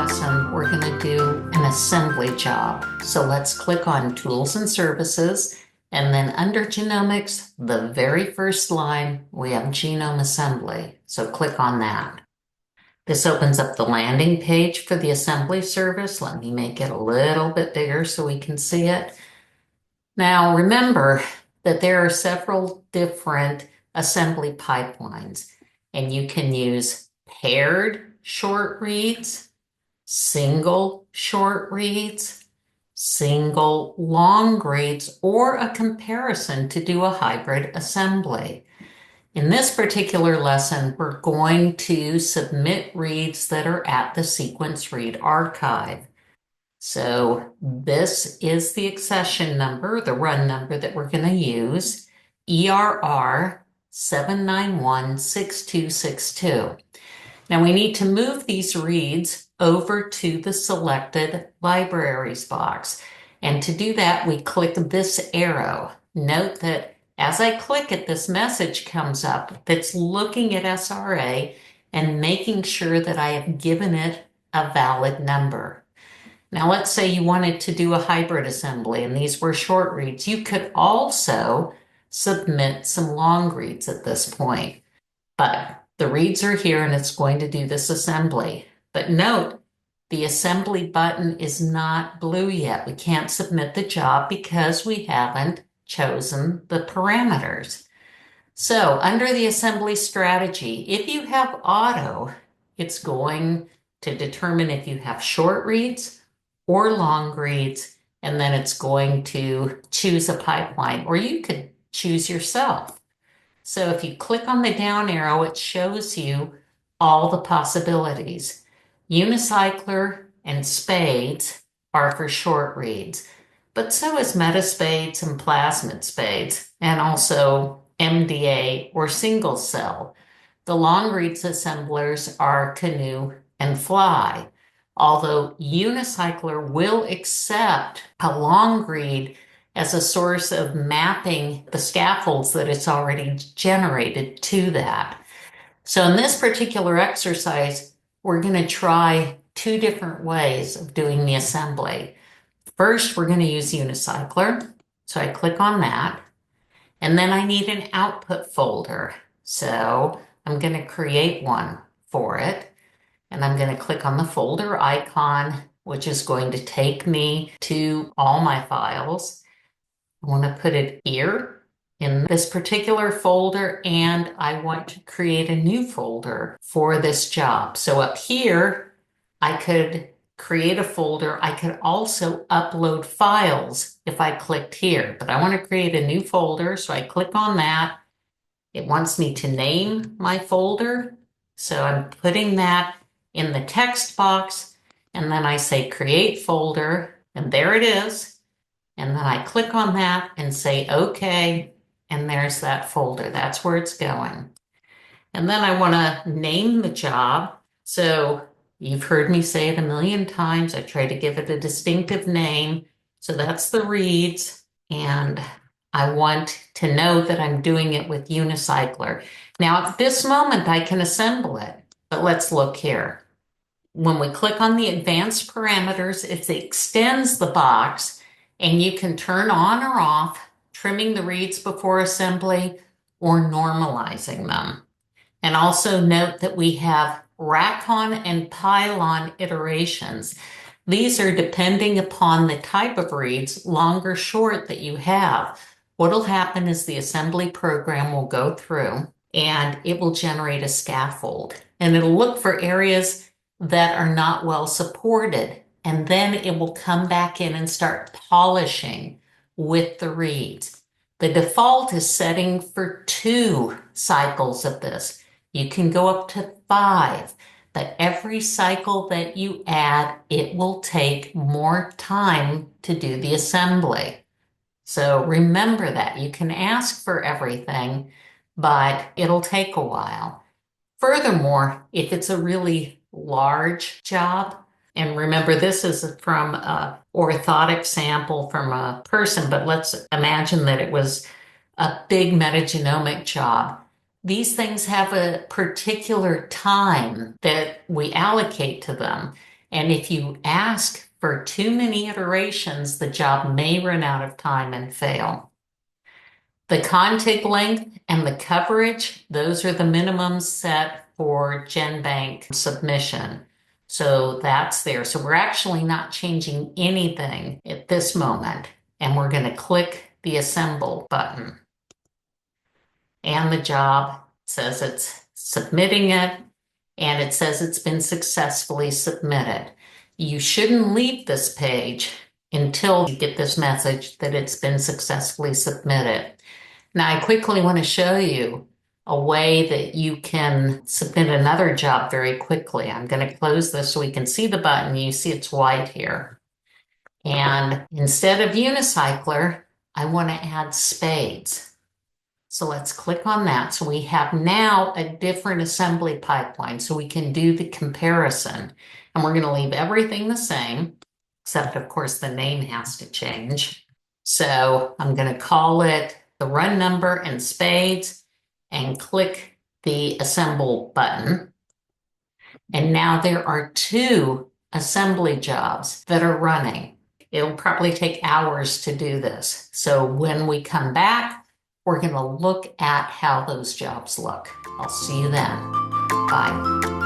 lesson, we're going to do an assembly job. So let's click on Tools and Services, and then under Genomics, the very first line, we have Genome Assembly. So click on that. This opens up the landing page for the assembly service. Let me make it a little bit bigger so we can see it. Now remember that there are several different assembly pipelines, and you can use paired short reads, single short reads, single long reads, or a comparison to do a hybrid assembly. In this particular lesson, we're going to submit reads that are at the sequence read archive. So this is the accession number, the run number that we're going to use, ERR 7916262. Now we need to move these reads over to the selected libraries box. And to do that, we click this arrow. Note that as I click it, this message comes up that's looking at SRA and making sure that I have given it a valid number. Now let's say you wanted to do a hybrid assembly and these were short reads. You could also submit some long reads at this point. But the reads are here and it's going to do this assembly. But note, the assembly button is not blue yet. We can't submit the job because we haven't chosen the parameters. So under the assembly strategy, if you have auto, it's going to determine if you have short reads or long reads, and then it's going to choose a pipeline, or you could choose yourself. So if you click on the down arrow, it shows you all the possibilities. Unicycler and spades are for short reads, but so is metaspades and plasmid spades, and also MDA or single cell. The long reads assemblers are canoe and fly, although unicycler will accept a long read as a source of mapping the scaffolds that it's already generated to that. So in this particular exercise, we're going to try two different ways of doing the assembly. First, we're going to use unicycler. So I click on that. And then I need an output folder. So I'm going to create one for it. And I'm going to click on the folder icon, which is going to take me to all my files. I want to put it here in this particular folder, and I want to create a new folder for this job. So up here, I could create a folder. I could also upload files if I clicked here, but I want to create a new folder. So I click on that. It wants me to name my folder. So I'm putting that in the text box, and then I say create folder, and there it is. And then I click on that and say okay, and there's that folder. That's where it's going. And then I want to name the job. So you've heard me say it a million times. I try to give it a distinctive name. So that's the reads, and I want to know that I'm doing it with unicycler. Now at this moment I can assemble it, but let's look here. When we click on the advanced parameters, it extends the box, and you can turn on or off, trimming the reads before assembly or normalizing them. And also note that we have RACON and pylon iterations. These are depending upon the type of reads, long or short, that you have. What'll happen is the assembly program will go through and it will generate a scaffold, and it'll look for areas that are not well supported, and then it will come back in and start polishing with the reads. The default is setting for 2 cycles of this. You can go up to 5, but every cycle that you add, it will take more time to do the assembly. So remember that. You can ask for everything, but it'll take a while. Furthermore, if it's a really large job, and remember this is from an orthotic sample from a person, but let's imagine that it was a big metagenomic job. These things have a particular time that we allocate to them. And if you ask for too many iterations, the job may run out of time and fail. The contig length and the coverage, those are the minimums set for GenBank submission. So that's there. So we're actually not changing anything at this moment. And we're going to click the Assemble button. And the job says it's submitting it, and it says it's been successfully submitted. You shouldn't leave this page until you get this message that it's been successfully submitted. Now, I quickly want to show you a way that you can submit another job very quickly. I'm going to close this so we can see the button. You see it's white here. And instead of unicycler, I want to add spades. So let's click on that. So we have now a different assembly pipeline, so we can do the comparison. And we're going to leave everything the same, except of course the name has to change. So I'm going to call it the run number and spades and click the assemble button. And now there are 2 assembly jobs that are running. It'll probably take hours to do this. So when we come back, we're going to look at how those jobs look. I'll see you then. Bye.